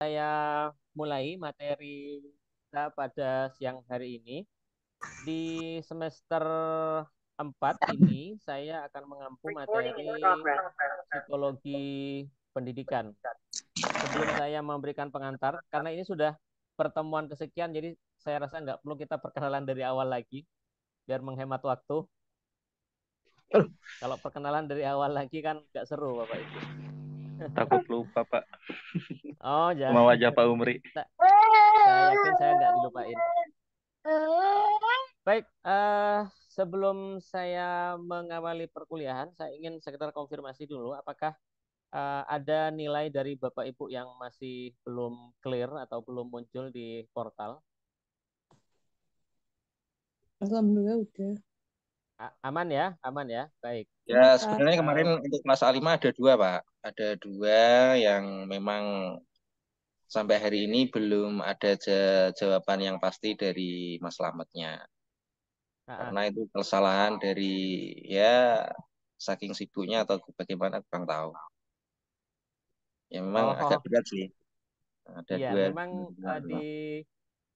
Saya mulai materi kita pada siang hari ini. Di semester 4 ini saya akan mengampu Recording in materi progress. psikologi pendidikan. Sebelum saya memberikan pengantar, karena ini sudah pertemuan kesekian, jadi saya rasa nggak perlu kita perkenalan dari awal lagi, biar menghemat waktu. Kalau perkenalan dari awal lagi kan nggak seru, Bapak Ibu. Takut lupa, Pak. Oh, Sama jangan. wajah Pak Umri. Saya yakin saya nggak dilupain. Baik, sebelum saya mengawali perkuliahan, saya ingin sekedar konfirmasi dulu, apakah ada nilai dari Bapak Ibu yang masih belum clear atau belum muncul di portal? Alhamdulillah udah. Aman ya, aman ya. Baik. Ya, Pak. sebenarnya Eh, kemarin untuk kelas A5 ada dua, Pak. Ada dua yang memang sampai hari ini belum ada jawaban yang pasti dari Mas Slametnya. ah, ah. Karena itu kesalahan dari ya saking sibuknya atau bagaimana kurang tahu. Ya memang agak Oh, berat sih. Ada iya, dua. memang di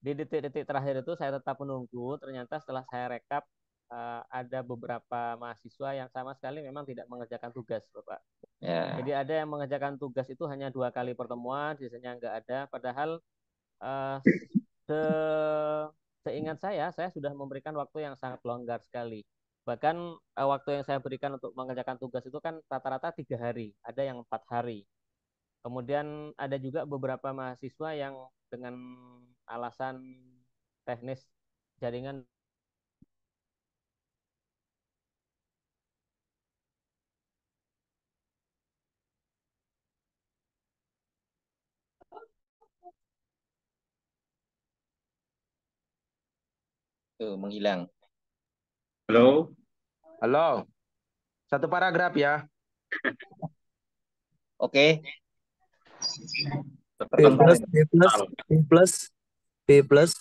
detik-detik terakhir itu saya tetap menunggu. Ternyata setelah saya rekap, ada beberapa mahasiswa yang sama sekali memang tidak mengerjakan tugas, Bapak. Ya, Jadi ada yang mengerjakan tugas itu hanya 2 kali pertemuan, sisanya nggak ada. Padahal eh, se- seingat saya sudah memberikan waktu yang sangat longgar sekali. Bahkan waktu yang saya berikan untuk mengerjakan tugas itu kan rata-rata 3 hari, ada yang 4 hari. Kemudian ada juga beberapa mahasiswa yang dengan alasan teknis jaringan. tuh menghilang. Halo? Halo, satu paragraf ya. Oke, B plus, B plus, B plus, B plus.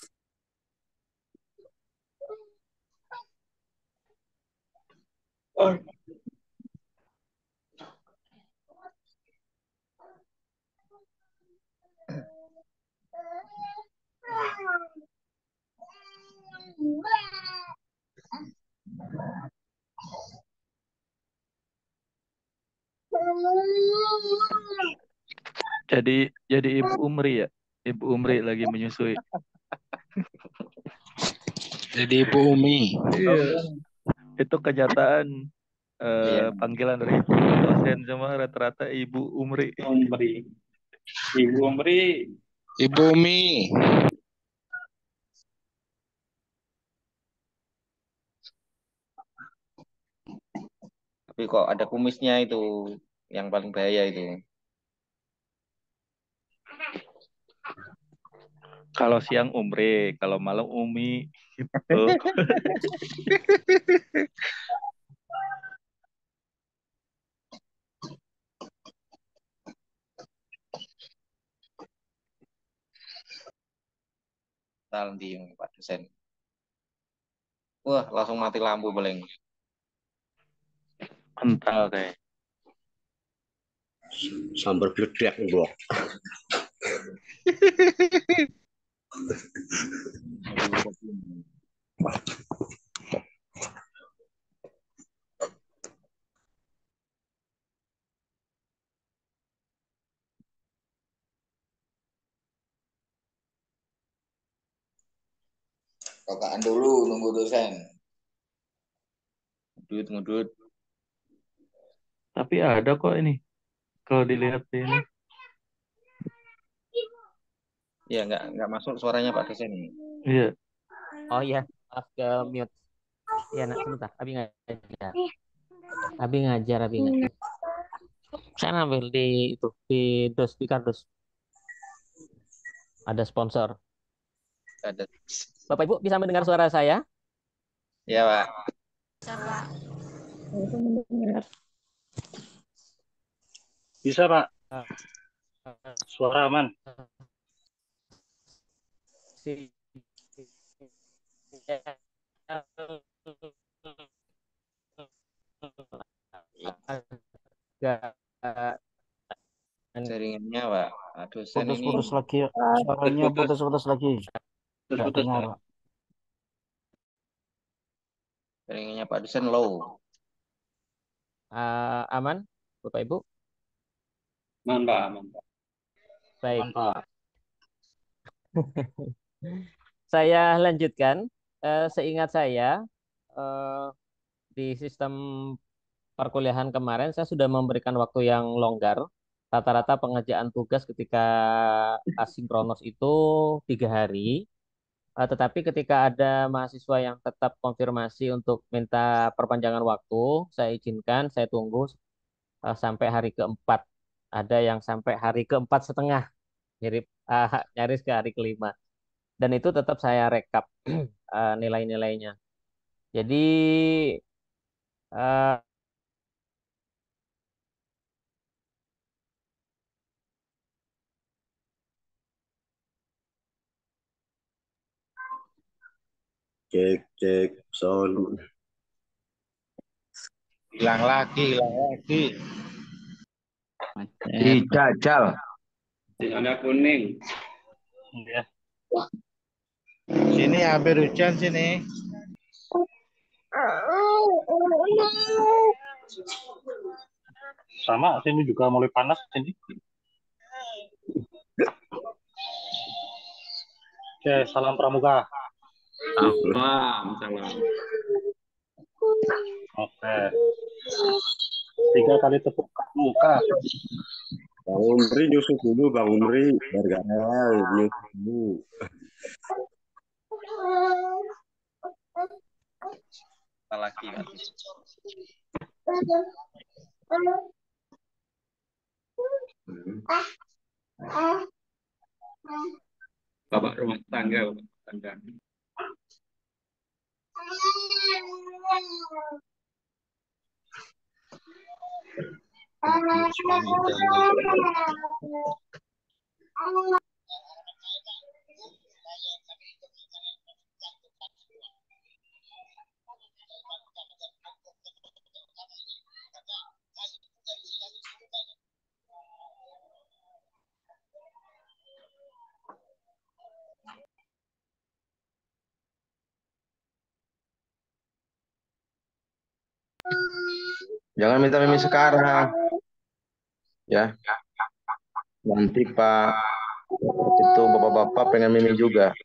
Jadi Ibu Umri ya? Ibu Umri lagi menyusui. Jadi Ibu Umi. Iya. Itu kenyataan iya. panggilan dari dosen semua rata-rata Ibu Umri. Ibu Umri. Ibu Umi. Tapi kok ada kumisnya itu yang paling bahaya itu. Kalau siang Umri, kalau malam Umi. Gitu. Nanti Pak dosen. Wah, langsung mati lampu paling. Kental kayak. Sambar gledek blok. Kokaan dulu nunggu dosen. Mudut. Tapi ada kok ini. Kalau dilihat ini. Ya nggak masuk suaranya Pak dosen ini. Iya. Oh iya, maaf ke mute. Ya, nak sebentar. Abi ngajar. Abi ngajar. Saya ambil di itu di di kardus. Ada sponsor. Ada. Bapak Ibu bisa mendengar suara saya? Ya Pak. Aku mendengar. Bisa Pak. Eh, Suara aman. si agak Jaringannya, Pak. Dosen ini Putus-putus lagi. Suaranya putus-putus lagi. Nggak Putus, dengar, Pak. Pak. jaringannya Pak dosen low. Aman, Bapak Ibu? Aman, Pak. Aman, Pak. Baik, Aman, Pak. saya lanjutkan. Seingat saya, eh, di sistem perkuliahan kemarin saya sudah memberikan waktu yang longgar. Rata-rata pengerjaan tugas ketika asinkronus itu 3 hari. Tetapi ketika ada mahasiswa yang tetap konfirmasi untuk minta perpanjangan waktu, saya izinkan, saya tunggu sampai hari keempat. Ada yang sampai hari keempat setengah, mirip nyaris ke hari kelima. Dan itu tetap saya rekap nilai-nilainya. Jadi eh, Cek sound. Hilang lagi. Dijajal. Sinyalnya kuning. Ya. Sini hampir hujan sini. Sama, sini juga mulai panas sini. Oke, salam pramuka. Salam. Oke. 3 kali tepuk muka. Bang Umri nyusul dulu, Bang Umri. Gara-gara nyusul dulu. Apa lagi, Pak? Bapak rumah tangga. Jangan minta mimi sekarang. Ya, nanti Pak itu bapak-bapak pengen mimi juga.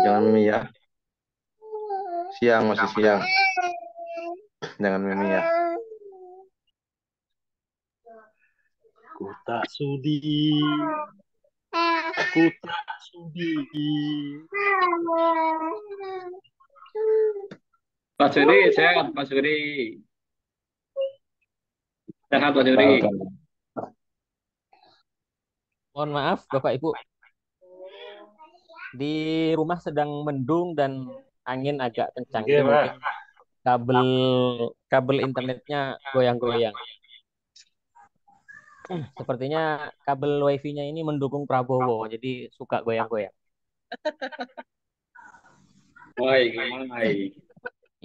Jangan mimi ya. Masih siang. Jangan mimi ya. Ku tak sudi. Pak Suri, sehat Pak Suri. Sehat Pak Suri. mohon maaf, Bapak Ibu. Di rumah sedang mendung dan angin agak kencang. Iya, Jadi Pak. mungkin kabel internetnya goyang-goyang. Sepertinya kabel wifi-nya ini mendukung Prabowo, jadi suka goyang-goyang. Baik.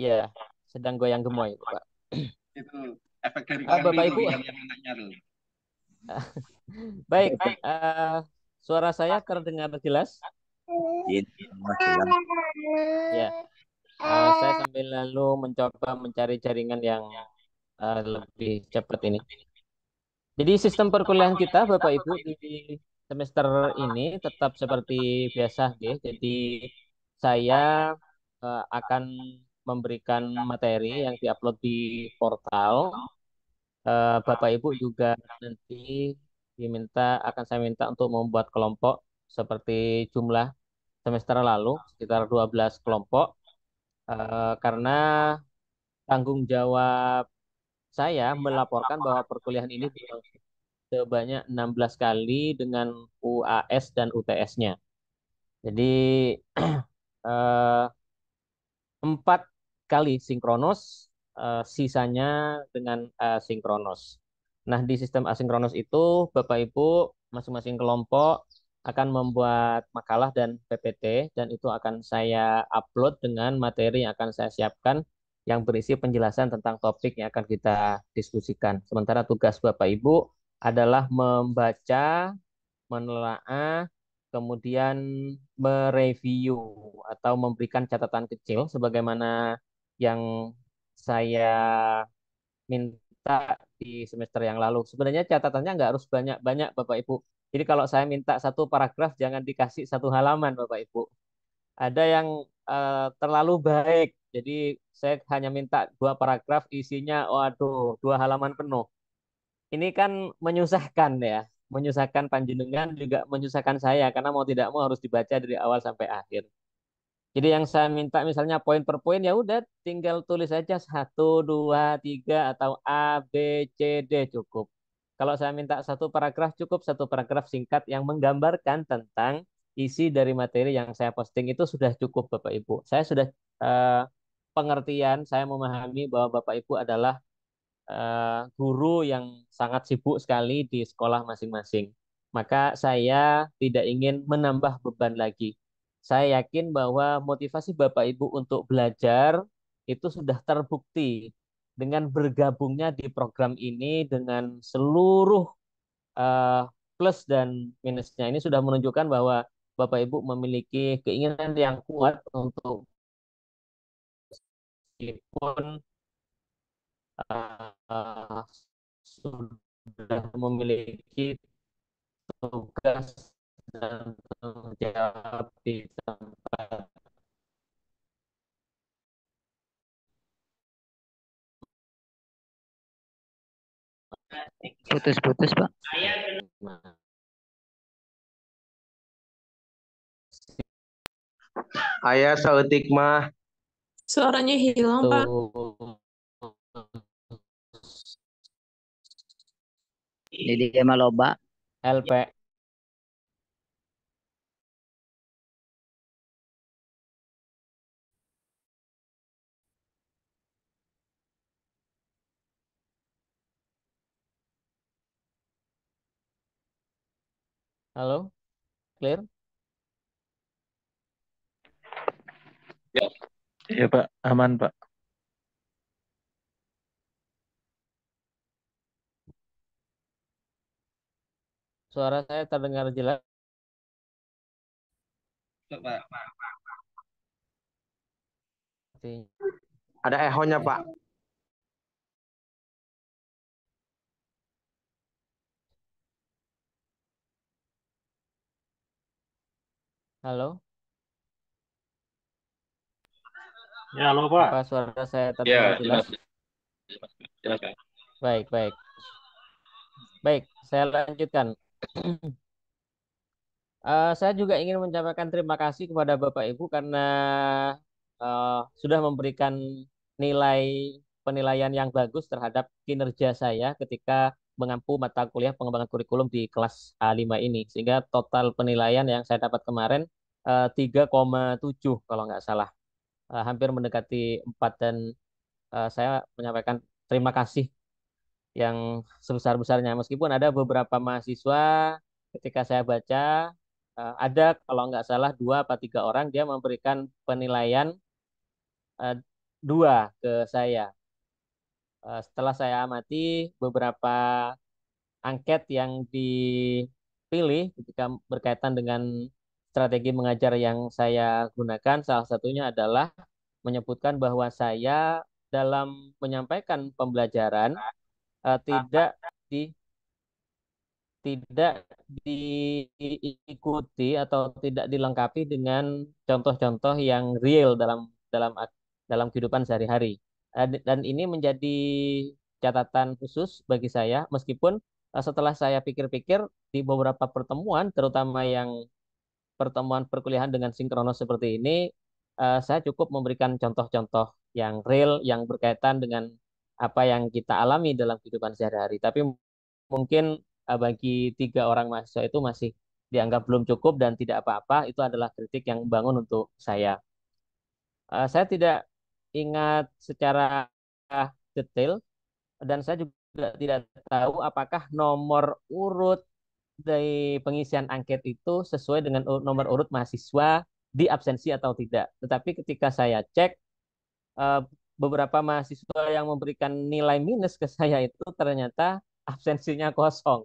Iya, sedang goyang gemoy, Bapak. Itu efek dari Bapak Ibu. yang anaknya tuh. Baik, suara saya terdengar jelas? Ya, saya sambil lalu mencoba mencari jaringan yang lebih cepat ini. Jadi sistem perkuliahan kita, Bapak Ibu, di semester ini tetap seperti biasa, ya. Jadi saya akan memberikan materi yang diupload di portal. Bapak Ibu juga nanti akan saya minta untuk membuat kelompok seperti jumlah semester lalu, sekitar 12 kelompok. Karena tanggung jawab saya melaporkan bahwa perkuliahan ini berlangsung sebanyak 16 kali dengan UAS dan UTS-nya. Jadi 4 kali sinkronus, sisanya dengan asinkronus. Nah, di sistem asinkronus itu Bapak Ibu masing-masing kelompok akan membuat makalah dan PPT, dan itu akan saya upload dengan materi yang akan saya siapkan yang berisi penjelasan tentang topik yang akan kita diskusikan. Sementara tugas Bapak Ibu adalah membaca, menelaah, kemudian mereview atau memberikan catatan kecil sebagaimana yang saya minta di semester yang lalu. Sebenarnya catatannya nggak harus banyak-banyak, Bapak Ibu. Jadi kalau saya minta satu paragraf, jangan dikasih satu halaman, Bapak Ibu. Ada yang terlalu baik. Jadi saya hanya minta dua paragraf, isinya, waduh, dua halaman penuh. Ini kan menyusahkan ya. Menyusahkan panjenengan juga menyusahkan saya, karena mau tidak mau harus dibaca dari awal sampai akhir. Jadi yang saya minta misalnya poin per poin ya udah tinggal tulis aja satu, dua, tiga atau A, B, C, D cukup. Kalau saya minta satu paragraf cukup satu paragraf singkat yang menggambarkan tentang isi dari materi yang saya posting itu sudah cukup Bapak Ibu. Saya sudah eh, pengertian, saya memahami bahwa Bapak Ibu adalah guru yang sangat sibuk sekali di sekolah masing-masing. Maka saya tidak ingin menambah beban lagi. Saya yakin bahwa motivasi Bapak Ibu untuk belajar itu sudah terbukti dengan bergabungnya di program ini dengan seluruh eh, plus dan minusnya. Ini sudah menunjukkan bahwa Bapak Ibu memiliki keinginan yang kuat untuk meskipun eh, sudah memiliki tugas dan tanggung jawab di tempat. Putus-putus, Pak. Ayah sautik mah. Suaranya hilang, Pak. Jadi dia mah loba. LP. Halo, clear? Ya. Iya Pak, aman Pak. Suara saya terdengar jelas. Pak. Ada ehonya, Pak. Halo, Ya, halo Pak. apa suara saya Ya, terdengar jelas. jelas? Jelas, Pak. Baik, baik. Baik, saya lanjutkan. Saya juga ingin menyampaikan terima kasih kepada Bapak Ibu karena sudah memberikan nilai penilaian yang bagus terhadap kinerja saya ketika mengampu mata kuliah pengembangan kurikulum di kelas A5 ini. Sehingga total penilaian yang saya dapat kemarin 3,7 kalau nggak salah. Hampir mendekati 4 dan saya menyampaikan terima kasih yang sebesar-besarnya. Meskipun ada beberapa mahasiswa ketika saya baca ada kalau nggak salah 2 atau 3 orang dia memberikan penilaian 2 ke saya. Setelah saya amati beberapa angket yang dipilih ketika berkaitan dengan strategi mengajar yang saya gunakan, salah satunya adalah menyebutkan bahwa saya dalam menyampaikan pembelajaran tidak di tidak diikuti atau tidak dilengkapi dengan contoh-contoh yang real dalam dalam kehidupan sehari-hari. Dan ini menjadi catatan khusus bagi saya, meskipun setelah saya pikir-pikir di beberapa pertemuan, terutama yang pertemuan perkuliahan dengan sinkronos seperti ini, saya cukup memberikan contoh-contoh yang real, yang berkaitan dengan apa yang kita alami dalam kehidupan sehari-hari. Tapi mungkin bagi 3 orang mahasiswa itu masih dianggap belum cukup dan tidak apa-apa. Itu adalah kritik yang membangun untuk saya. Saya tidak ingat secara detail dan saya juga tidak tahu apakah nomor urut dari pengisian angket itu sesuai dengan nomor urut mahasiswa di absensi atau tidak. Tetapi ketika saya cek eh, beberapa mahasiswa yang memberikan nilai minus ke saya itu ternyata absensinya kosong.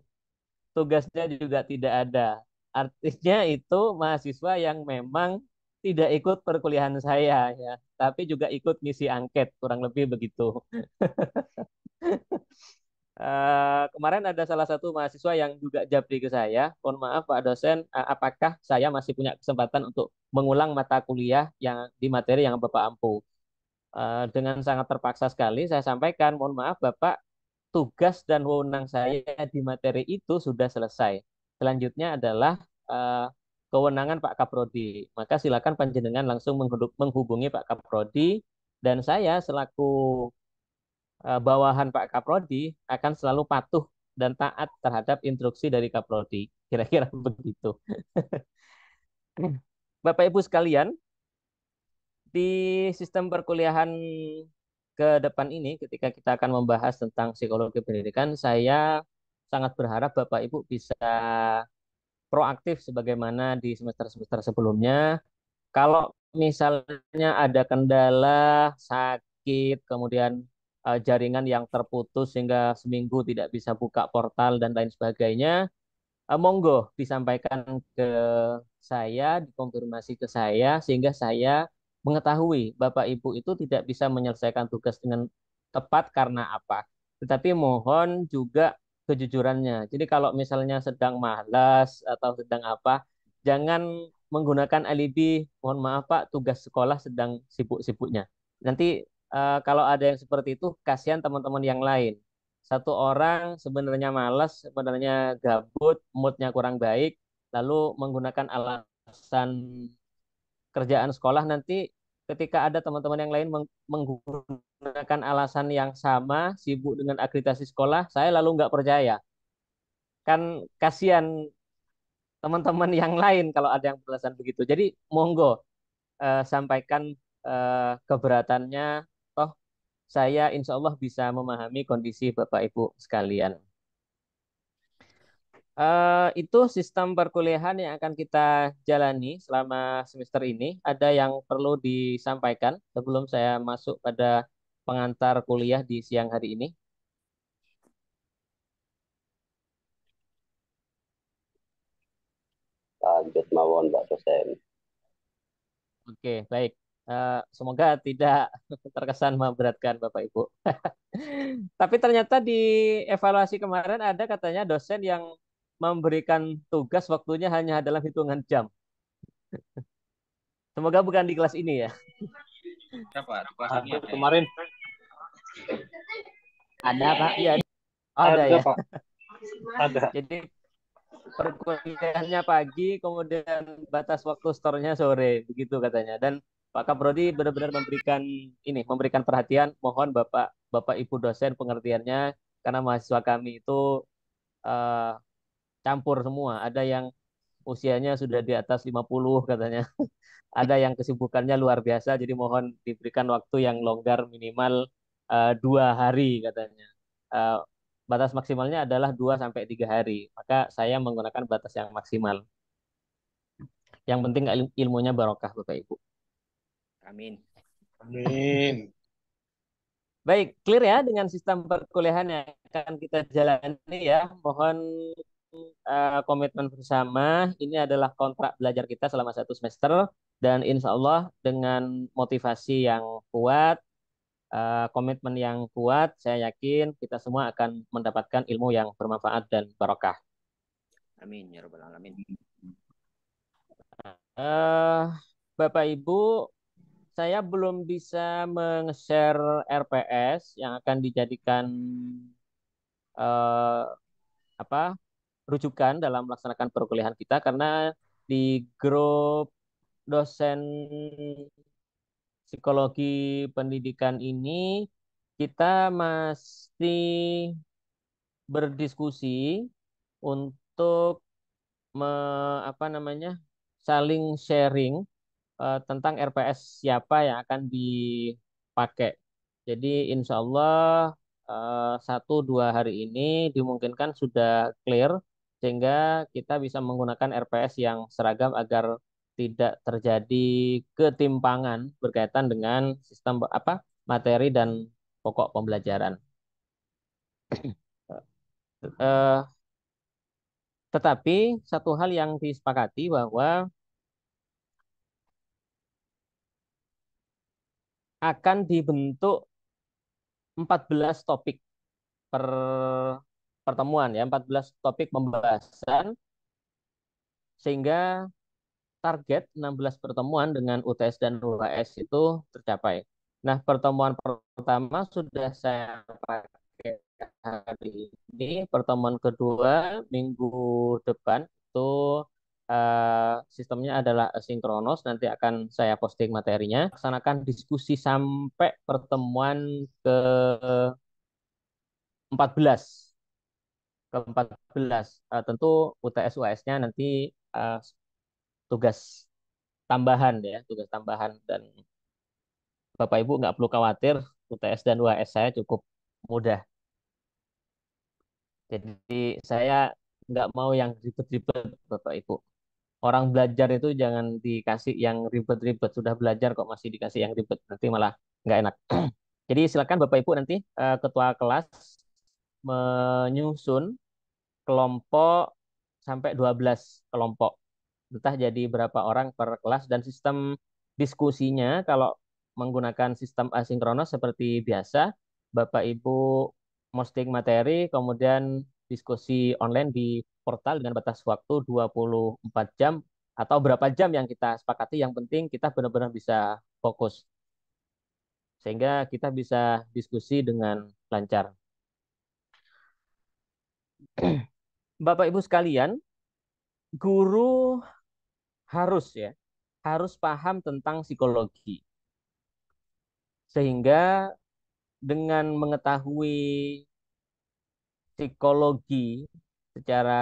tugasnya juga tidak ada. Artinya itu mahasiswa yang memang tidak ikut perkuliahan saya ya, tapi juga ikut ngisi angket, kurang lebih begitu. Kemarin ada salah satu mahasiswa yang juga japri ke saya, mohon maaf Pak dosen, apakah saya masih punya kesempatan untuk mengulang mata kuliah yang di materi yang Bapak ampu? Dengan sangat terpaksa sekali saya sampaikan, mohon maaf Bapak, tugas dan wewenang saya di materi itu sudah selesai. Selanjutnya adalah eh, kewenangan Pak Kaprodi. Maka silakan panjenengan langsung menghubungi Pak Kaprodi, dan saya selaku bawahan Pak Kaprodi akan selalu patuh dan taat terhadap instruksi dari Kaprodi. Kira-kira begitu. Bapak Ibu sekalian, di sistem perkuliahan ke depan ini, ketika kita akan membahas tentang psikologi pendidikan, saya sangat berharap Bapak Ibu bisa proaktif sebagaimana di semester-semester sebelumnya. Kalau misalnya ada kendala, sakit, kemudian jaringan yang terputus sehingga seminggu tidak bisa buka portal dan lain sebagainya, monggo disampaikan ke saya, dikonfirmasi ke saya, sehingga saya mengetahui Bapak Ibu itu tidak bisa menyelesaikan tugas dengan tepat karena apa. Tetapi mohon juga kejujurannya. Jadi kalau misalnya sedang malas atau sedang apa, jangan menggunakan alibi, mohon maaf Pak, tugas sekolah sedang sibuk-sibuknya. Nanti kalau ada yang seperti itu, kasihan teman-teman yang lain. Satu orang sebenarnya malas, sebenarnya gabut, moodnya kurang baik, lalu menggunakan alasan kerjaan sekolah, nanti ketika ada teman-teman yang lain menggunakan alasan yang sama, sibuk dengan akreditasi sekolah, saya lalu nggak percaya. Kan kasihan teman-teman yang lain kalau ada yang beralasan begitu. Jadi monggo sampaikan keberatannya, toh saya insya Allah bisa memahami kondisi Bapak Ibu sekalian. Itu sistem perkuliahan yang akan kita jalani selama semester ini. Ada yang perlu disampaikan sebelum saya masuk pada pengantar kuliah di siang hari ini? Lanjut mawon Pak dosen. Oke, baik. Semoga tidak terkesan memberatkan Bapak Ibu. Tapi ternyata di evaluasi kemarin ada katanya dosen yang memberikan tugas waktunya hanya dalam hitungan jam. Semoga bukan di kelas ini ya. Apa? Kelas ini Ada ada ya? kemarin. Ada, Pak. Iya, ada ya. Pak. Ada. Jadi perkuliahannya pagi, kemudian batas waktu storenya sore, begitu katanya. Dan Pak Kaprodi benar-benar memberikan perhatian. Mohon Bapak Ibu dosen pengertiannya, karena mahasiswa kami itu eh, campur semua. Ada yang usianya sudah di atas 50 katanya. Ada yang kesibukannya luar biasa, jadi mohon diberikan waktu yang longgar minimal 2 hari katanya. Eh, Batas maksimalnya adalah 2 sampai 3 hari. Maka saya menggunakan batas yang maksimal. Yang penting ilmunya barokah, Bapak Ibu. Amin. Amin. Baik, clear ya dengan sistem perkuliahan yang akan kita jalani ya. Mohon komitmen bersama. Ini adalah kontrak belajar kita selama 1 semester. Dan insya Allah dengan motivasi yang kuat, komitmen yang kuat, saya yakin kita semua akan mendapatkan ilmu yang bermanfaat dan barokah. Amin ya rabbal alamin. Eh, Bapak Ibu, saya belum bisa meng-share RPS yang akan dijadikan eh, apa rujukan dalam melaksanakan perkuliahan kita, karena di grup dosen psikologi pendidikan ini kita masih berdiskusi untuk apa namanya, saling sharing tentang RPS siapa yang akan dipakai. Jadi insya Allah 1-2 hari ini dimungkinkan sudah clear, sehingga kita bisa menggunakan RPS yang seragam agar tidak terjadi ketimpangan berkaitan dengan sistem apa materi dan pokok pembelajaran. Eh, Tetapi satu hal yang disepakati bahwa akan dibentuk 14 topik per pertemuan ya, 14 topik pembahasan sehingga target 16 pertemuan dengan UTS dan UAS itu tercapai. Nah, pertemuan pertama sudah saya pakai hari ini, pertemuan kedua minggu depan itu sistemnya adalah asinkronus, nanti akan saya posting materinya. Laksanakan diskusi sampai pertemuan ke-14. Ke-14. Tentu UTS UAS-nya nanti tugas tambahan ya, tugas tambahan dan Bapak Ibu nggak perlu khawatir, UTS dan UAS saya cukup mudah. Jadi saya nggak mau yang ribet-ribet, Bapak Ibu. Orang belajar itu jangan dikasih yang ribet-ribet. Sudah belajar kok masih dikasih yang ribet. Nanti malah nggak enak. Jadi silakan Bapak Ibu nanti ketua kelas menyusun kelompok sampai 12 kelompok. Entah jadi berapa orang per kelas dan sistem diskusinya kalau menggunakan sistem asinkronus seperti biasa, Bapak Ibu posting materi, kemudian diskusi online di portal dengan batas waktu 24 jam atau berapa jam yang kita sepakati, yang penting kita benar-benar bisa fokus. Sehingga kita bisa diskusi dengan lancar. Bapak Ibu sekalian, guru harus paham tentang psikologi. Sehingga dengan mengetahui psikologi secara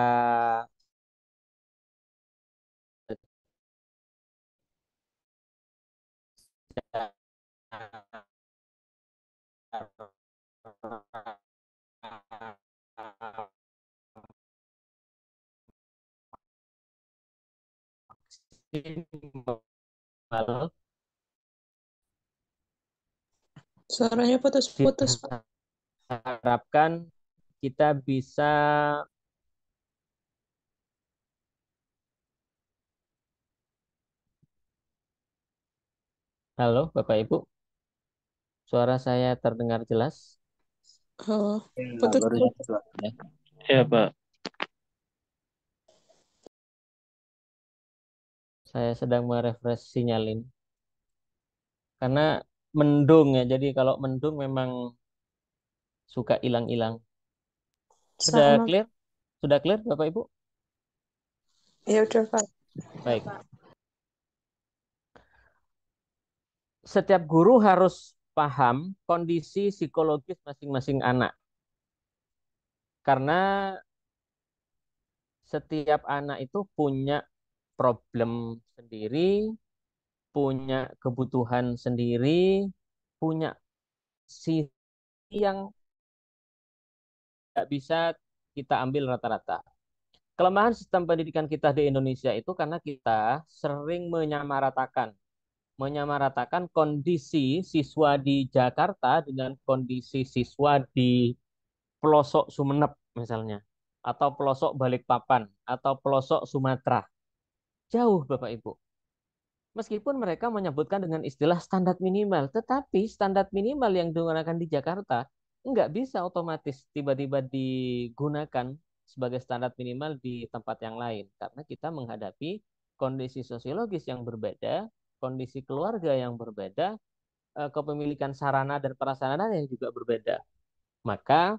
maksimal, Suaranya putus-putus, Pak. diharapkan kita bisa Halo Bapak Ibu, suara saya terdengar jelas? Oh, baru putus-putus. Ya, Pak. Saya sedang merefresh sinyalin. Karena mendung ya, jadi kalau mendung memang suka hilang-hilang. Sudah Sama. clear? Sudah clear Bapak Ibu? Ya udah, Pak. Baik. Setiap guru harus paham kondisi psikologis masing-masing anak. Karena setiap anak itu punya problem sendiri, punya kebutuhan sendiri, punya sisi yang tidak bisa kita ambil rata-rata. Kelemahan sistem pendidikan kita di Indonesia itu karena kita sering menyamaratakan kondisi siswa di Jakarta dengan kondisi siswa di pelosok Sumeneb misalnya, atau pelosok Balikpapan, atau pelosok Sumatera. Jauh Bapak Ibu. Meskipun mereka menyebutkan dengan istilah standar minimal, tetapi standar minimal yang digunakan di Jakarta nggak bisa otomatis tiba-tiba digunakan sebagai standar minimal di tempat yang lain. Karena kita menghadapi kondisi sosiologis yang berbeda, kondisi keluarga yang berbeda, kepemilikan sarana dan prasarana yang juga berbeda. Maka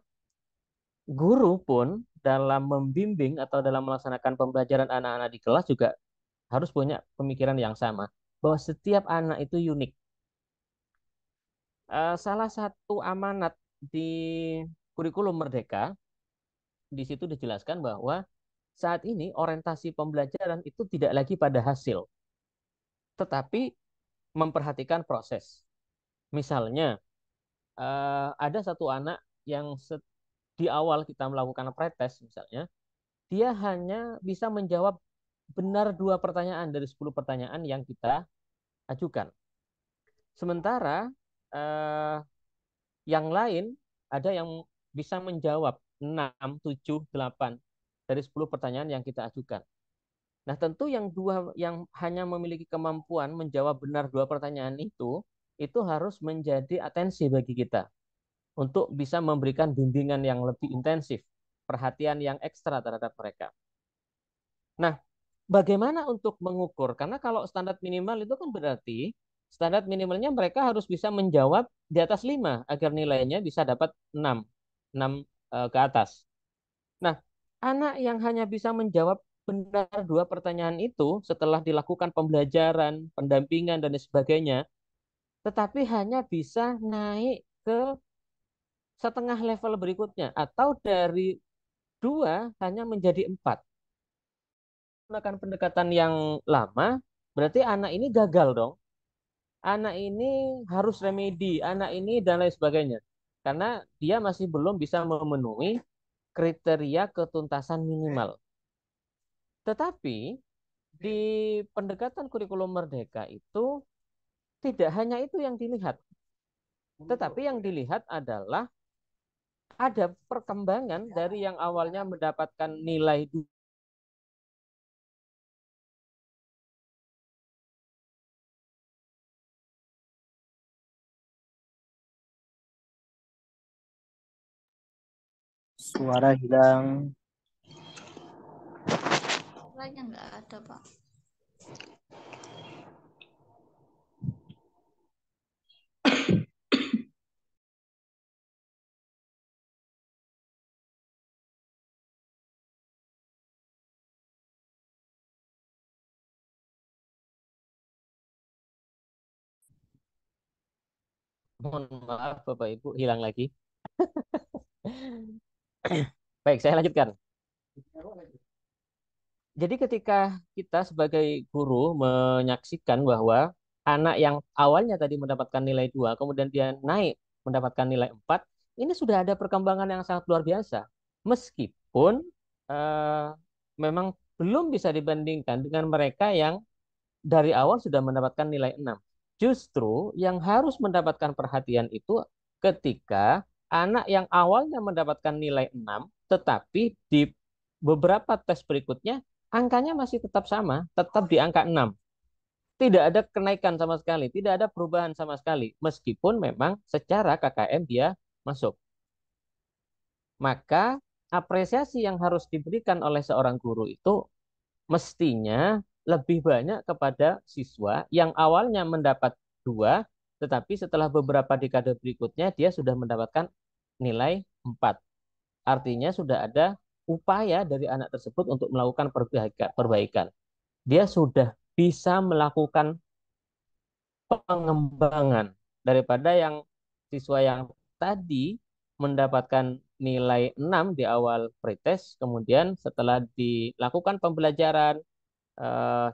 guru pun dalam membimbing atau dalam melaksanakan pembelajaran anak-anak di kelas juga harus punya pemikiran yang sama, bahwa setiap anak itu unik. Salah satu amanat di kurikulum Merdeka, di situ dijelaskan bahwa saat ini orientasi pembelajaran itu tidak lagi pada hasil, tetapi memperhatikan proses. Misalnya, ada satu anak yang di awal kita melakukan pretest misalnya, dia hanya bisa menjawab benar 2 pertanyaan dari 10 pertanyaan yang kita ajukan. Sementara yang lain ada yang bisa menjawab 6, 7, 8. dari 10 pertanyaan yang kita ajukan. Nah, tentu yang hanya memiliki kemampuan menjawab benar 2 pertanyaan itu harus menjadi atensi bagi kita untuk bisa memberikan bimbingan yang lebih intensif, perhatian yang ekstra terhadap mereka. Nah, bagaimana untuk mengukur? Karena kalau standar minimal itu kan berarti standar minimalnya mereka harus bisa menjawab di atas 5 agar nilainya bisa dapat 6 ke atas. Nah, anak yang hanya bisa menjawab benar 2 pertanyaan itu setelah dilakukan pembelajaran, pendampingan, dan sebagainya, tetapi hanya bisa naik ke setengah level berikutnya, atau dari 2 hanya menjadi 4. Menggunakan pendekatan yang lama, berarti anak ini gagal dong. Anak ini harus remedi, anak ini dan lain sebagainya. Karena dia masih belum bisa memenuhi kriteria ketuntasan minimal. Tetapi di pendekatan kurikulum merdeka itu tidak hanya itu yang dilihat. Tetapi yang dilihat adalah ada perkembangan dari yang awalnya mendapatkan nilai Suara hilang. Suaranya nggak ada, Pak. Mohon maaf Bapak Ibu, hilang lagi. Baik, saya lanjutkan. Jadi ketika kita sebagai guru menyaksikan bahwa anak yang awalnya tadi mendapatkan nilai 2, kemudian dia naik mendapatkan nilai 4, ini sudah ada perkembangan yang sangat luar biasa. Meskipun eh, memang belum bisa dibandingkan dengan mereka yang dari awal sudah mendapatkan nilai 6. Justru yang harus mendapatkan perhatian itu ketika anak yang awalnya mendapatkan nilai 6, tetapi di beberapa tes berikutnya angkanya masih tetap sama, tetap di angka 6. Tidak ada kenaikan sama sekali, tidak ada perubahan sama sekali, meskipun memang secara KKM dia masuk. Maka apresiasi yang harus diberikan oleh seorang guru itu mestinya lebih banyak kepada siswa yang awalnya mendapat 2, tetapi setelah beberapa dekade berikutnya dia sudah mendapatkan nilai 4. Artinya sudah ada upaya dari anak tersebut untuk melakukan perbaikan. Dia sudah bisa melakukan pengembangan daripada yang siswa yang tadi mendapatkan nilai 6 di awal pretest, kemudian setelah dilakukan pembelajaran,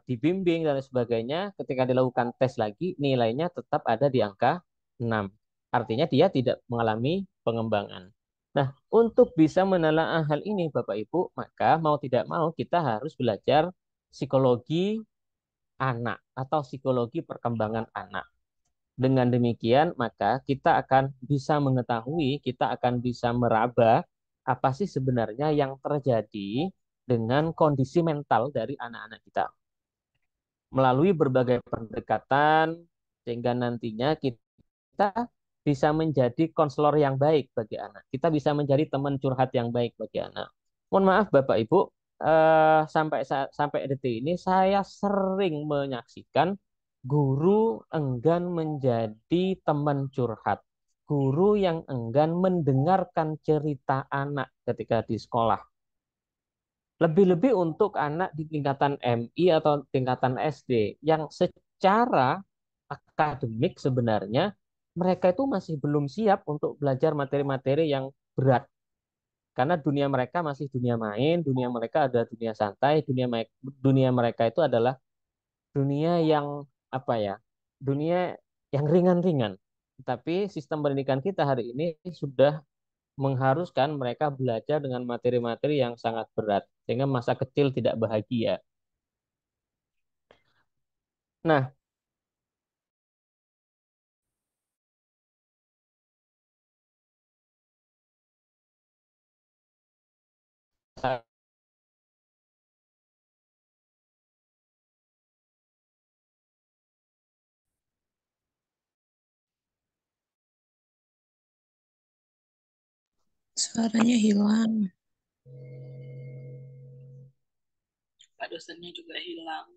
dibimbing dan sebagainya, ketika dilakukan tes lagi nilainya tetap ada di angka 6. Artinya dia tidak mengalami pengembangan. Nah, untuk bisa menelaah hal ini Bapak Ibu, maka mau tidak mau kita harus belajar psikologi anak atau psikologi perkembangan anak. Dengan demikian, maka kita akan bisa mengetahui, kita akan bisa meraba apa sih sebenarnya yang terjadi dengan kondisi mental dari anak-anak kita. Melalui berbagai pendekatan, sehingga nantinya kita bisa menjadi konselor yang baik bagi anak. Kita bisa menjadi teman curhat yang baik bagi anak. Mohon maaf Bapak Ibu, sampai detik ini saya sering menyaksikan guru enggan menjadi teman curhat. Guru yang enggan mendengarkan cerita anak ketika di sekolah. Lebih-lebih untuk anak di tingkatan MI atau tingkatan SD yang secara akademik sebenarnya mereka itu masih belum siap untuk belajar materi-materi yang berat. Karena dunia mereka masih dunia main, dunia mereka ada dunia santai, dunia mereka itu adalah dunia yang apa ya? Dunia yang ringan-ringan. Tapi sistem pendidikan kita hari ini sudah mengharuskan mereka belajar dengan materi-materi yang sangat berat sehingga masa kecil tidak bahagia. Nah, Suaranya hilang. Pak dosennya juga hilang.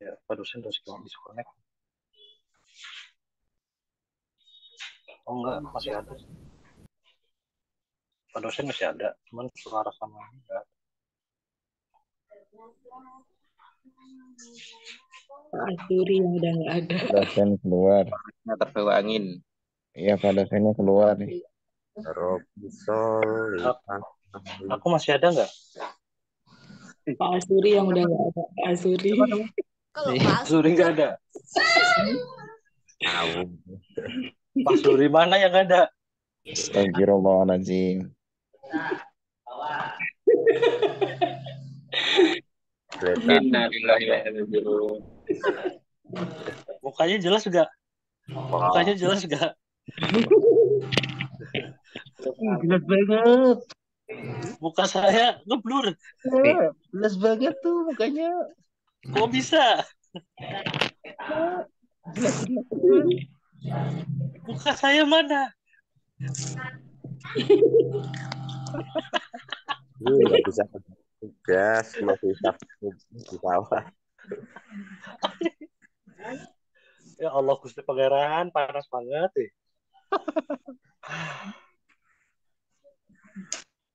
Ya, Pak dosen terus disconnect. Oh enggak, masih ada. Pak dosen masih ada, cuman suara sama enggak. Pak Asuri yang udah nggak ada. Dosen keluar. Terbawa angin. Iya, Pak dosennya keluar nih. Aku masih ada nggak? Pak Asuri yang udah nggak ada. Pak Asuri. Kalau Pak Suri nggak ada. Pak Suri mana yang ada? Astagfirullahaladzim. Mukanya jelas nggak? Mukanya jelas nggak? Jelas banget. Muka saya ngeblur. Jelas banget tuh mukanya. Kok bisa? Muka saya mana? Nggak bisa tugas, masih di bawah. Ya Allah, Gusti Pangeran, panas banget nih.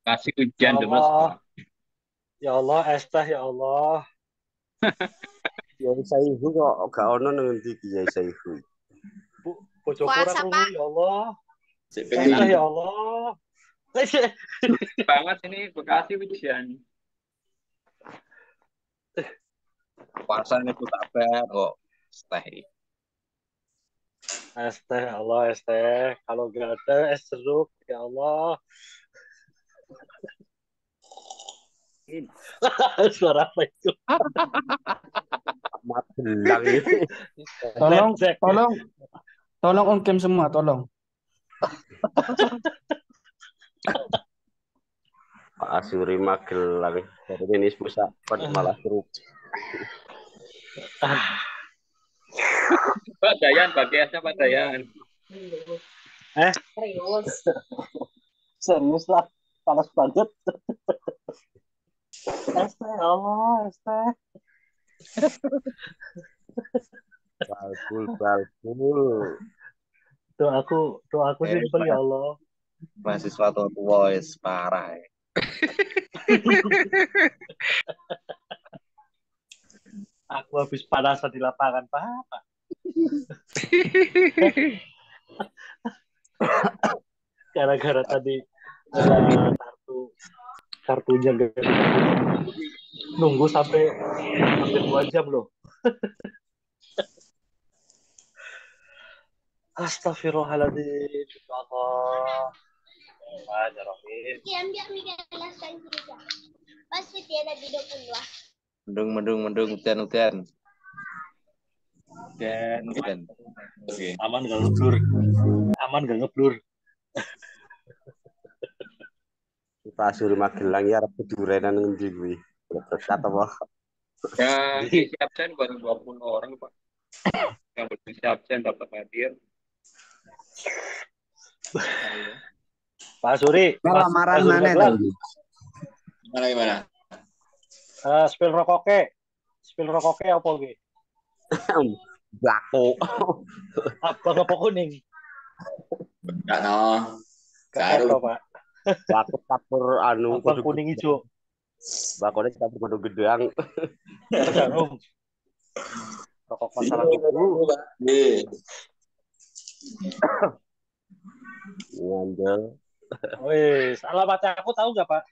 Kasih hujan Ya terus. Allah. Ya Allah, Estah, ya Allah. Ya saya ibu kok gak ono nang ndi ya saya ibu. Bojoku Puasa, ora Pak. krungu, ya Allah. Estah, ya Allah. Banget ini Bekasi hujan. Puasanya itu tak bar kok. Stay. Esteh, ya Allah, Esteh. Kalau gak ada es jeruk, ya Allah. Suara apa itu? Mat belang ini. Tolong on cam semua, tolong. Pak Asuri Magelang. Dari ini pusat malah seru. Pak Dayan, bagiannya Pak Dayan. Serius lah, panas banget. Esteh, ya Allah, Esteh. Balbul. Doaku simpel ya Allah. Mahasiswa tua voice parah. Aku habis panasan di lapangan, Pak. Gara-gara tadi kartunya gak nunggu sampai hampir 2 jam loh. Astagfirullahaladzim. Allah. Mendung, hujan. Dan Oke. Aman gak ngeblur. Pak Asuri Magelang ya arep kedurenan ngendi kuwi. Berkat apa? ya isi absen baru 20 orang Pak. Yang berisi absen dapat hadir. Pak Suri. Lamaran mana tadi? Gimana? Spill rokoknya apa lagi? Bako. Apa kuning? Enggak no. Apa, Pak? Bako campur anu Apa kuning hijau? Bakone campur kudu gedang. Jarum. Rokok masalah ibu. Ngandel. Wih, alamatnya aku tahu nggak, Pak?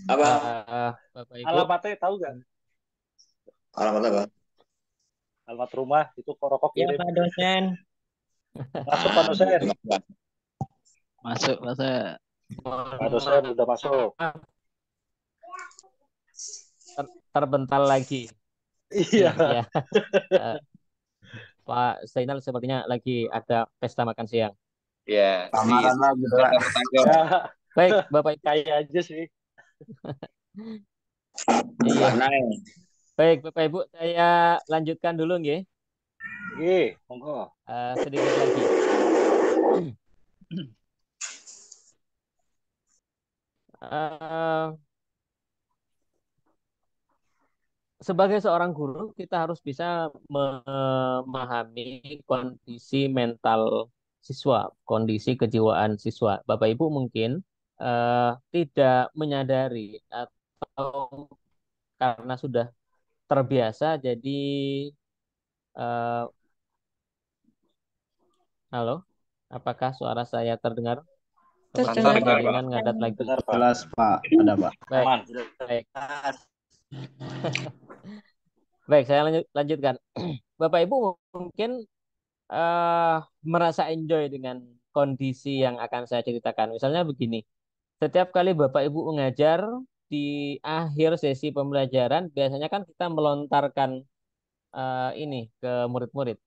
Apa? Bapak Ibu. Alamatnya tahu nggak? Alamat apa? Alamat rumah itu rokok Ya, kirim. Pak dosen. Masuk, Pak dosen. Masuk, Pak dosen udah masuk. Terbental lagi. Iya. Ya. Pak Zainal sepertinya lagi ada pesta makan siang. Ya. Lamaran lagi, Pak. Ya, Baik, Bapak Ibu. kayak aja sih. Iya. Baik, Bapak Ibu, saya lanjutkan dulu nggih. Monggo. Sedikit lagi. Eh, Sebagai seorang guru, kita harus bisa memahami kondisi mental siswa, kondisi kejiwaan siswa. Bapak Ibu mungkin tidak menyadari atau karena sudah terbiasa, jadi eh, halo, apakah suara saya terdengar? Sepertinya Terdengar. jaringan ngadat lagi. Dengar, Pak. Jelas, Pak. Ada, Pak. Baik, Aman. baik. Baik, saya lanjutkan. Bapak Ibu mungkin merasa enjoy dengan kondisi yang akan saya ceritakan. Misalnya begini, setiap kali Bapak Ibu mengajar di akhir sesi pembelajaran, biasanya kan kita melontarkan ini ke murid-murid.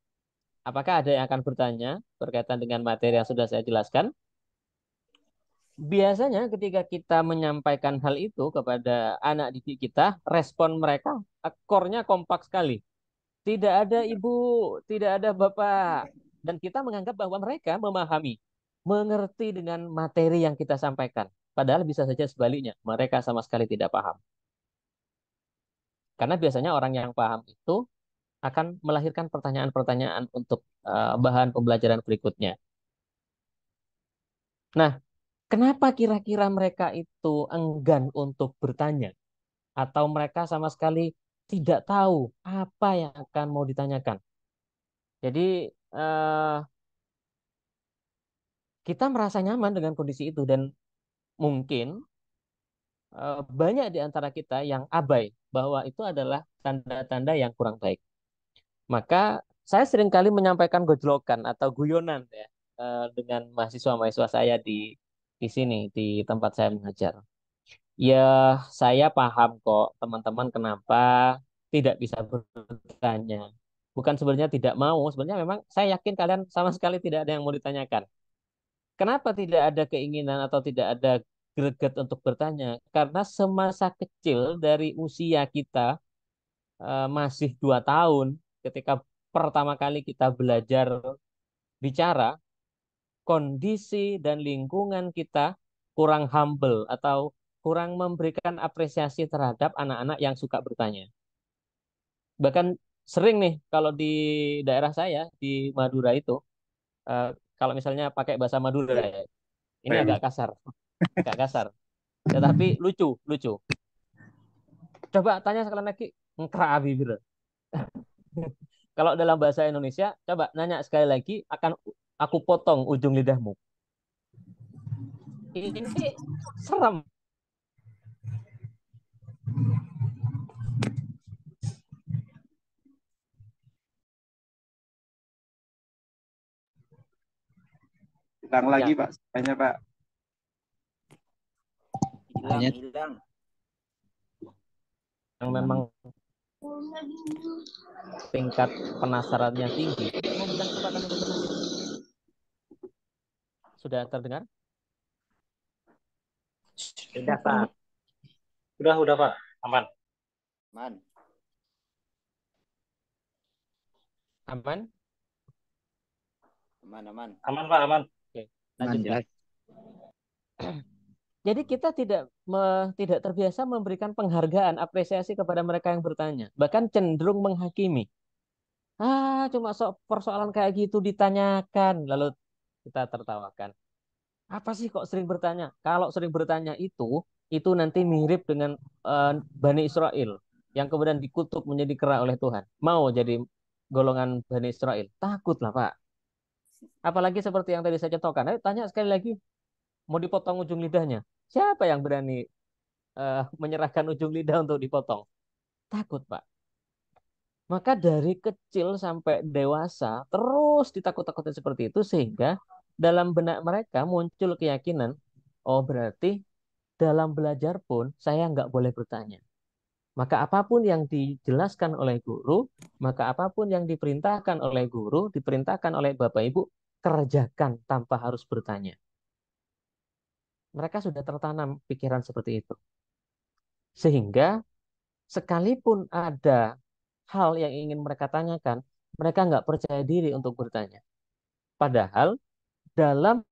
Apakah ada yang akan bertanya berkaitan dengan materi yang sudah saya jelaskan? Biasanya ketika kita menyampaikan hal itu kepada anak didik kita, respon mereka akornya kompak sekali. Tidak ada ibu, tidak ada bapak. Dan kita menganggap bahwa mereka memahami, mengerti dengan materi yang kita sampaikan. Padahal bisa saja sebaliknya, mereka sama sekali tidak paham. Karena biasanya orang yang paham itu akan melahirkan pertanyaan-pertanyaan untuk bahan pembelajaran berikutnya. Nah, kenapa kira-kira mereka itu enggan untuk bertanya? Atau mereka sama sekali tidak tahu apa yang akan mau ditanyakan? Jadi, kita merasa nyaman dengan kondisi itu dan mungkin banyak di antara kita yang abai bahwa itu adalah tanda-tanda yang kurang baik. Maka saya seringkali menyampaikan gojlokan atau guyonan ya dengan mahasiswa-mahasiswa saya di sini di tempat saya mengajar. Ya, saya paham kok teman-teman kenapa tidak bisa bertanya. Bukan sebenarnya tidak mau, sebenarnya memang saya yakin kalian sama sekali tidak ada yang mau ditanyakan. Kenapa tidak ada keinginan atau tidak ada greget untuk bertanya? Karena semasa kecil dari usia kita masih 2 tahun, ketika pertama kali kita belajar bicara, kondisi dan lingkungan kita kurang humble atau kurang memberikan apresiasi terhadap anak-anak yang suka bertanya. Bahkan sering nih kalau di daerah saya di Madura itu, eh, kalau misalnya pakai bahasa Madura ya, ini agak kasar, tetapi lucu, lucu. Coba tanya sekali lagi, ngkra bibir. Kalau dalam bahasa Indonesia, coba nanya sekali lagi, akan aku potong ujung lidahmu. Ini serem. Hilang lagi, Pak. Tanya, Pak. Hilang. Yang memang tingkat penasarannya tinggi, memberikan kesempatan untuk bertanya. Sudah terdengar? Sudah, Pak. Sudah, Pak. Aman. Man. Aman? Aman. Aman, Pak, aman. Oke, lanjutkan. Jadi kita tidak terbiasa memberikan penghargaan, apresiasi kepada mereka yang bertanya. Bahkan cenderung menghakimi. Cuma persoalan kayak gitu ditanyakan. Lalu kita tertawakan. Apa sih kok sering bertanya? Kalau sering bertanya itu nanti mirip dengan Bani Israel yang kemudian dikutuk menjadi kera oleh Tuhan. Mau jadi golongan Bani Israel? Takutlah, Pak. Apalagi seperti yang tadi saya contohkan. Ayo tanya sekali lagi. Mau dipotong ujung lidahnya. Siapa yang berani menyerahkan ujung lidah untuk dipotong? Takut, Pak. Maka dari kecil sampai dewasa terus ditakut-takutin seperti itu sehingga dalam benak mereka muncul keyakinan, oh berarti dalam belajar pun saya nggak boleh bertanya. Maka apapun yang dijelaskan oleh guru, maka apapun yang diperintahkan oleh guru, diperintahkan oleh Bapak Ibu, kerjakan tanpa harus bertanya. Mereka sudah tertanam pikiran seperti itu. Sehingga sekalipun ada hal yang ingin mereka tanyakan, mereka nggak percaya diri untuk bertanya. Padahal dalam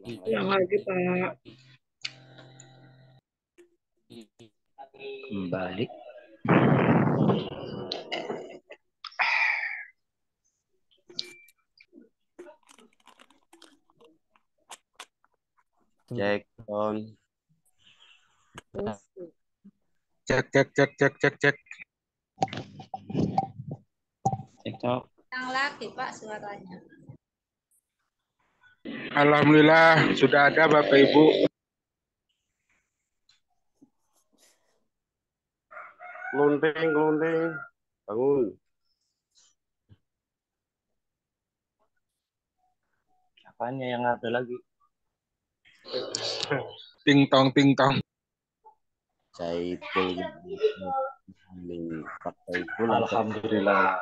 Hilang lagi, Pak. Kembali. Cek on. Cek, cek, cek, cek, cek, cek. TikTok. Hilang lagi Pak suaranya. Alhamdulillah sudah ada Bapak Ibu. Ngelunting, ngelunting. Bangun. Apanya yang ada lagi? Ting tong, ting tong. Saiful Saiful Alhamdulillah.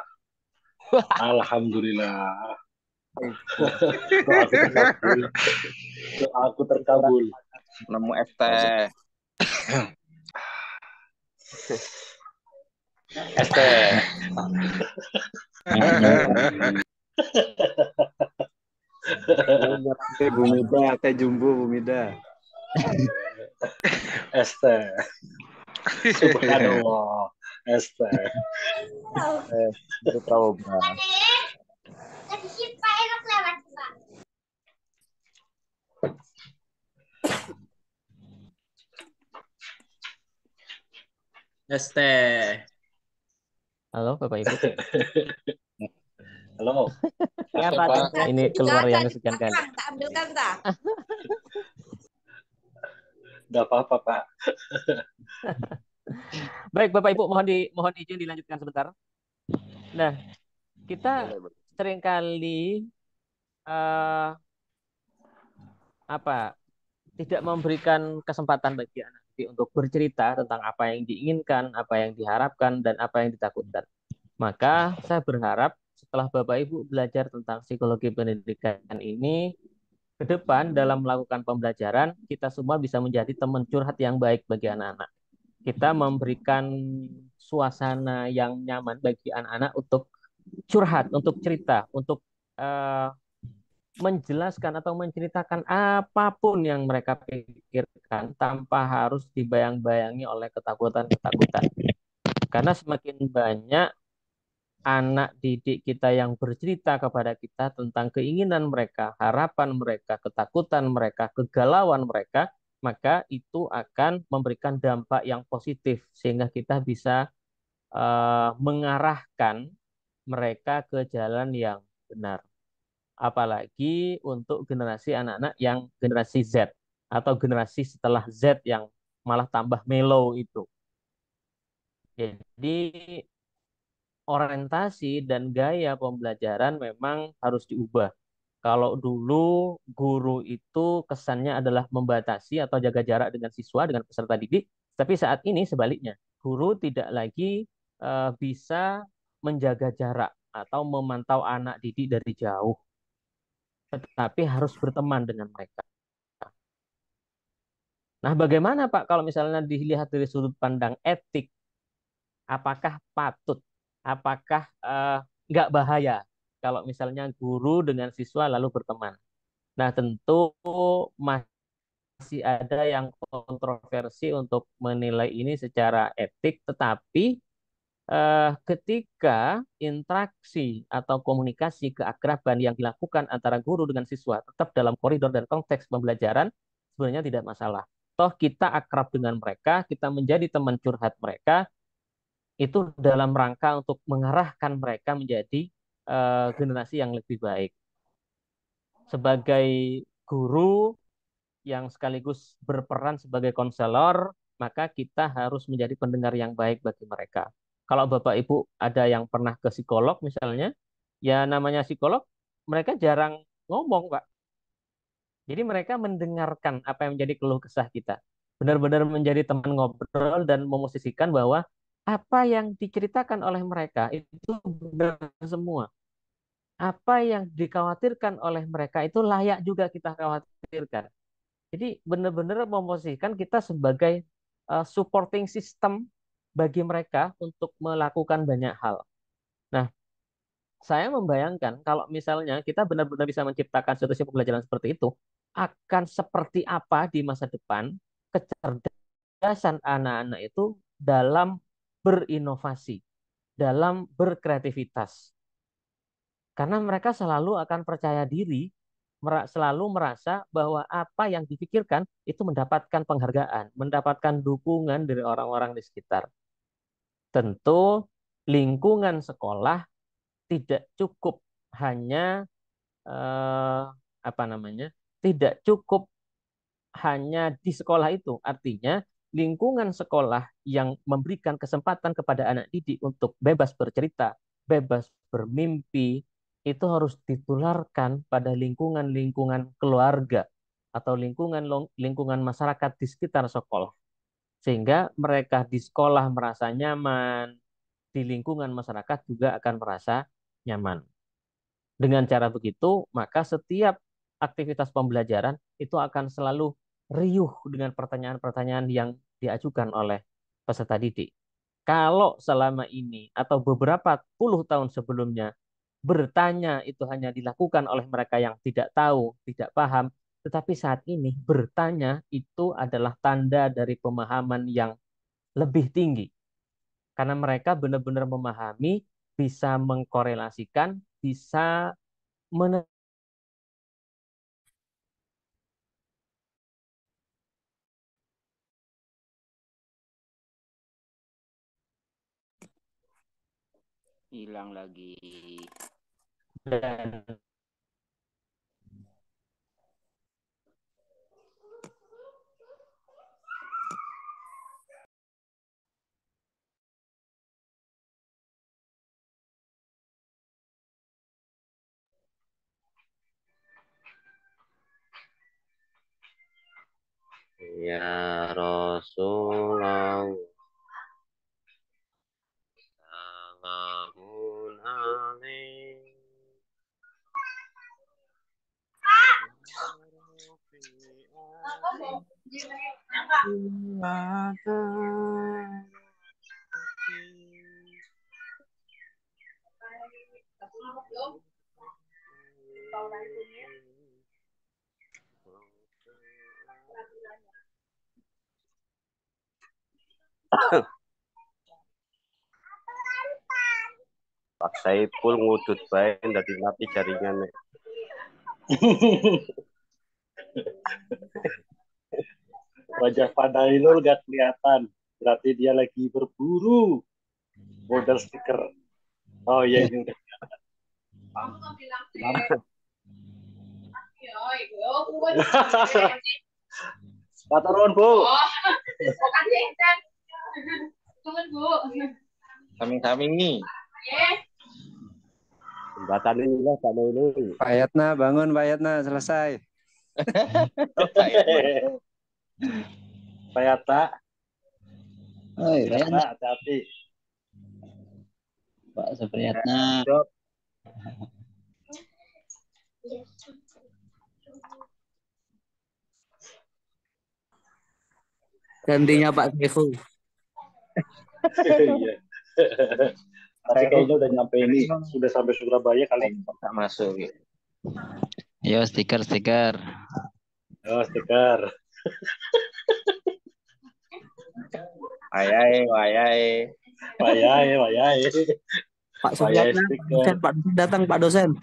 Alhamdulillah. Doaku terkabul. Doaku terkabul. Nemu es teh. Es teh. Teh Bumida, teh Jumbo Bumida. Es teh. Subhanallah. Es teh. Itu trauma. Es teh. halo Bapak Ibu. Halo. Ya, Pak. Pak. Ini keluar yang kesekian kali. Tak ambilkan tak? Enggak apa-apa, Pak. Baik, Bapak Ibu, mohon izin dilanjutkan sebentar. Nah, kita seringkali tidak memberikan kesempatan bagi anak didik untuk bercerita tentang apa yang diinginkan, apa yang diharapkan, dan apa yang ditakutkan. Maka saya berharap setelah Bapak Ibu belajar tentang psikologi pendidikan ini, ke depan dalam melakukan pembelajaran, kita semua bisa menjadi teman curhat yang baik bagi anak-anak. Kita memberikan suasana yang nyaman bagi anak-anak untuk curhat, untuk cerita, untuk menjelaskan atau menceritakan apapun yang mereka pikirkan tanpa harus dibayang-bayangi oleh ketakutan-ketakutan. Karena semakin banyak anak didik kita yang bercerita kepada kita tentang keinginan mereka, harapan mereka, ketakutan mereka, kegalauan mereka, maka itu akan memberikan dampak yang positif sehingga kita bisa mengarahkan mereka ke jalan yang benar. Apalagi untuk generasi anak-anak yang generasi Z atau generasi setelah Z yang malah tambah mellow itu. Jadi orientasi dan gaya pembelajaran memang harus diubah. Kalau dulu guru itu kesannya adalah membatasi atau jaga jarak dengan siswa, dengan peserta didik, tapi saat ini sebaliknya. Guru tidak lagi bisa menjaga jarak atau memantau anak didik dari jauh, tetapi harus berteman dengan mereka. Nah, bagaimana Pak kalau misalnya dilihat dari sudut pandang etik, apakah patut, apakah nggak bahaya kalau misalnya guru dengan siswa lalu berteman? Nah, tentu masih ada yang kontroversi untuk menilai ini secara etik, tetapi ketika interaksi atau komunikasi keakraban yang dilakukan antara guru dengan siswa tetap dalam koridor dan konteks pembelajaran, sebenarnya tidak masalah. Toh kita akrab dengan mereka, kita menjadi teman curhat mereka, itu dalam rangka untuk mengarahkan mereka menjadi generasi yang lebih baik. Sebagai guru yang sekaligus berperan sebagai konselor, maka kita harus menjadi pendengar yang baik bagi mereka. Kalau Bapak Ibu ada yang pernah ke psikolog misalnya, ya namanya psikolog, mereka jarang ngomong, Pak. Jadi mereka mendengarkan apa yang menjadi keluh kesah kita. Benar-benar menjadi teman ngobrol dan memosisikan bahwa apa yang diceritakan oleh mereka itu benar semua. Apa yang dikhawatirkan oleh mereka itu layak juga kita khawatirkan. Jadi benar-benar memposisikan kita sebagai supporting system bagi mereka untuk melakukan banyak hal. Nah, saya membayangkan kalau misalnya kita benar-benar bisa menciptakan situasi pembelajaran seperti itu, akan seperti apa di masa depan kecerdasan anak-anak itu dalam berinovasi, dalam berkreativitas. Karena mereka selalu akan percaya diri, selalu merasa bahwa apa yang dipikirkan itu mendapatkan penghargaan, mendapatkan dukungan dari orang-orang di sekitar. Tentu lingkungan sekolah tidak cukup hanya apa namanya? Tidak cukup hanya di sekolah itu. Artinya lingkungan sekolah yang memberikan kesempatan kepada anak didik untuk bebas bercerita, bebas bermimpi, itu harus ditularkan pada lingkungan-lingkungan keluarga atau lingkungan masyarakat di sekitar sekolah. Sehingga mereka di sekolah merasa nyaman, di lingkungan masyarakat juga akan merasa nyaman. Dengan cara begitu, maka setiap aktivitas pembelajaran itu akan selalu riuh dengan pertanyaan-pertanyaan yang diajukan oleh peserta didik. Kalau selama ini atau beberapa puluh tahun sebelumnya bertanya itu hanya dilakukan oleh mereka yang tidak tahu, tidak paham, tetapi saat ini bertanya itu adalah tanda dari pemahaman yang lebih tinggi. Karena mereka benar-benar memahami, bisa mengkorelasikan, bisa Hilang lagi. dan Ya Rasulullah salamun alaik Pak Saipul ngudut bae dadi mati jaringannya. Wajah Pak Dainul gak kelihatan. Berarti dia lagi berburu model stiker. Oh iya, ini udah kelihatan. Pak turun, Bu. Kami-kami nih. Jembatan ini lah, Pak ini. Pak Yatna, bangun Pak Yatna, selesai. Pak Yata. Oi, Pak Yatna. Hati-hati. Pak Supriyatna. Gantinya Pak Saiful. Iya. Tapi kayaknya udah nyampe ini, sudah sampai Surabaya kali. Tak masuk. Ya. Yo, stiker. Oh, stiker. Wayai. Pak Supriyatna, dosen, Pak dosen datang, Pak dosen.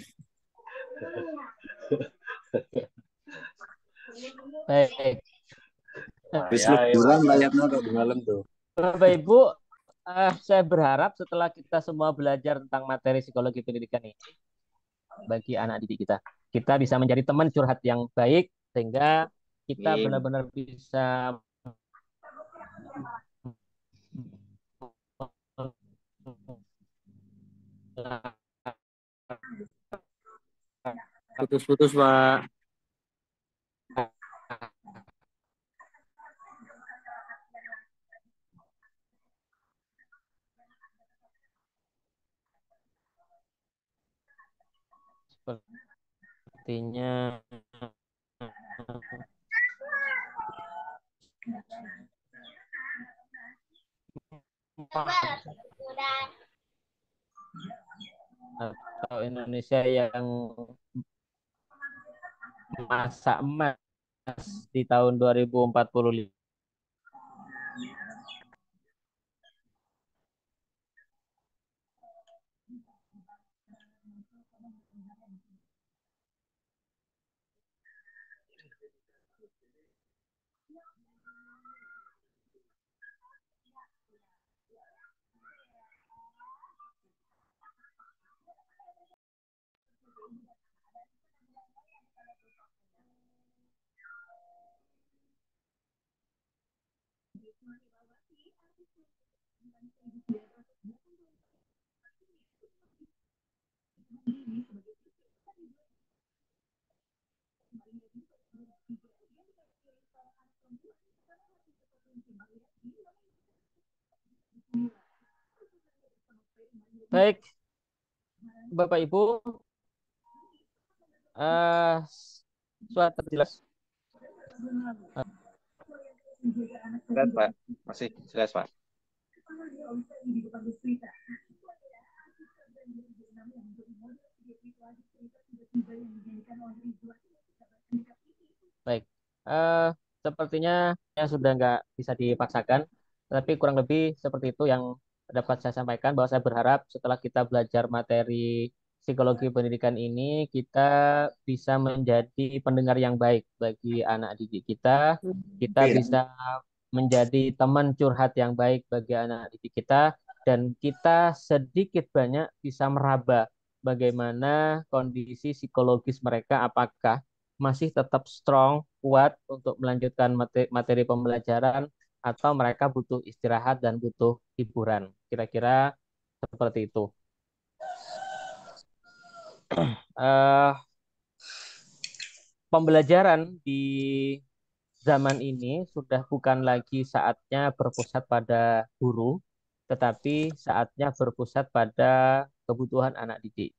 baik. Habis liburan Pak Yatna tadi malam tuh. Bapak Ibu, saya berharap setelah kita semua belajar tentang materi psikologi pendidikan ini, bagi anak didik kita, kita bisa menjadi teman curhat yang baik, sehingga kita benar-benar bisa Putus-putus, Pak. sepertinya atau Indonesia yang masa emas di tahun 2045. Baik, Bapak Ibu, suara terjelas. Jelas, Pak. Masih jelas, Pak. Baik, sepertinya ya sudah nggak bisa dipaksakan, tapi kurang lebih seperti itu yang dapat saya sampaikan, bahwa saya berharap setelah kita belajar materi psikologi pendidikan ini, kita bisa menjadi pendengar yang baik bagi anak didik kita bisa menjadi teman curhat yang baik bagi anak didik kita, dan kita sedikit banyak bisa meraba bagaimana kondisi psikologis mereka, apakah masih tetap strong, kuat untuk melanjutkan materi pembelajaran, atau mereka butuh istirahat dan butuh hiburan. Kira-kira seperti itu. Pembelajaran di zaman ini sudah bukan lagi saatnya berpusat pada guru, tetapi saatnya berpusat pada kebutuhan anak didik.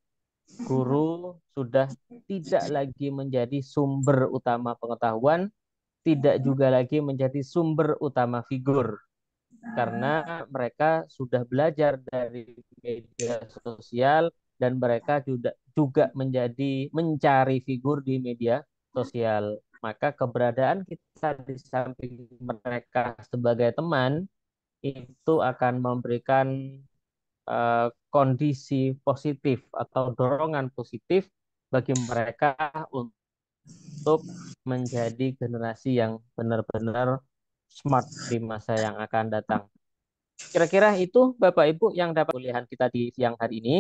Guru sudah tidak lagi menjadi sumber utama pengetahuan, tidak juga lagi menjadi sumber utama figur, karena mereka sudah belajar dari media sosial dan mereka juga mencari figur di media sosial. Maka keberadaan kita di samping mereka sebagai teman itu akan memberikan kondisi positif atau dorongan positif bagi mereka untuk menjadi generasi yang benar-benar smart di masa yang akan datang. Kira-kira itu Bapak Ibu yang dapat kuliahan kita di siang hari ini.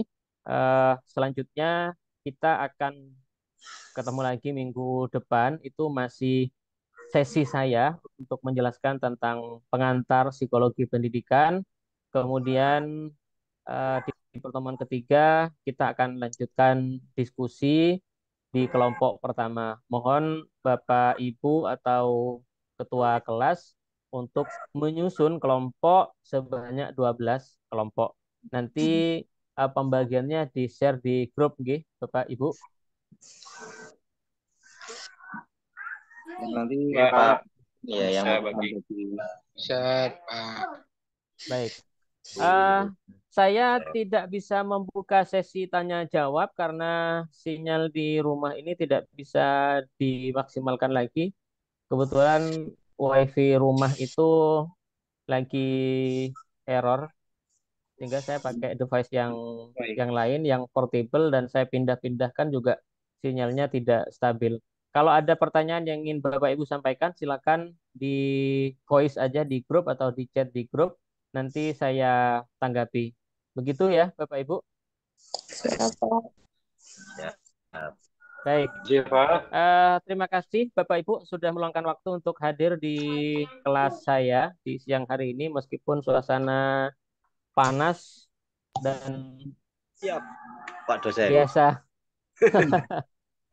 Selanjutnya kita akan ketemu lagi minggu depan. Itu masih sesi saya untuk menjelaskan tentang pengantar psikologi pendidikan. Kemudian di pertemuan ketiga kita akan lanjutkan diskusi di kelompok pertama. Mohon Bapak Ibu atau ketua kelas untuk menyusun kelompok sebanyak 12 kelompok. Nanti pembagiannya di-share di grup nggih, Bapak Ibu. Nanti Ya, Pak, ya yang bisa mau bagi. Bisa, Pak. Baik. Saya tidak bisa membuka sesi tanya jawab karena sinyal di rumah ini tidak bisa dimaksimalkan lagi. Kebetulan WiFi rumah itu lagi error, sehingga saya pakai device yang lain, yang portable, dan saya pindah-pindahkan juga sinyalnya tidak stabil. Kalau ada pertanyaan yang ingin Bapak Ibu sampaikan, silakan di voice aja di grup atau di chat di grup. Nanti saya tanggapi. Begitu ya, Bapak Ibu? Ya. Baik. Terima kasih Bapak Ibu sudah meluangkan waktu untuk hadir di kelas saya di siang hari ini, meskipun suasana panas dan Siap, Pak dosen. biasa.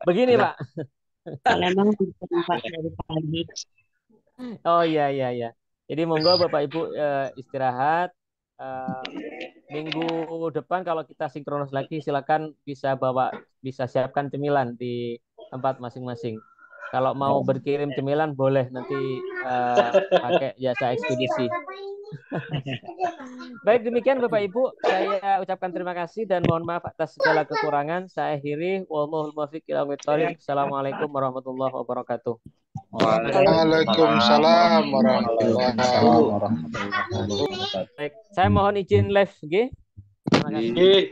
Begini, Pak. Memang tempat dari pagi. Oh iya. Jadi monggo Bapak Ibu istirahat. Minggu depan kalau kita sinkronis lagi, silakan bisa siapkan cemilan di tempat masing-masing. Kalau mau berkirim cemilan boleh nanti pakai jasa ekspedisi. Baik, demikian Bapak Ibu, saya ucapkan terima kasih dan mohon maaf atas segala kekurangan. Saya akhiri. Wallahul muwaffiq ila aqwamit thoriq. Assalamualaikum warahmatullahi wabarakatuh. Waalaikumsalam warahmatullahi wabarakatuh. Baik, saya mohon izin live, Terima kasih.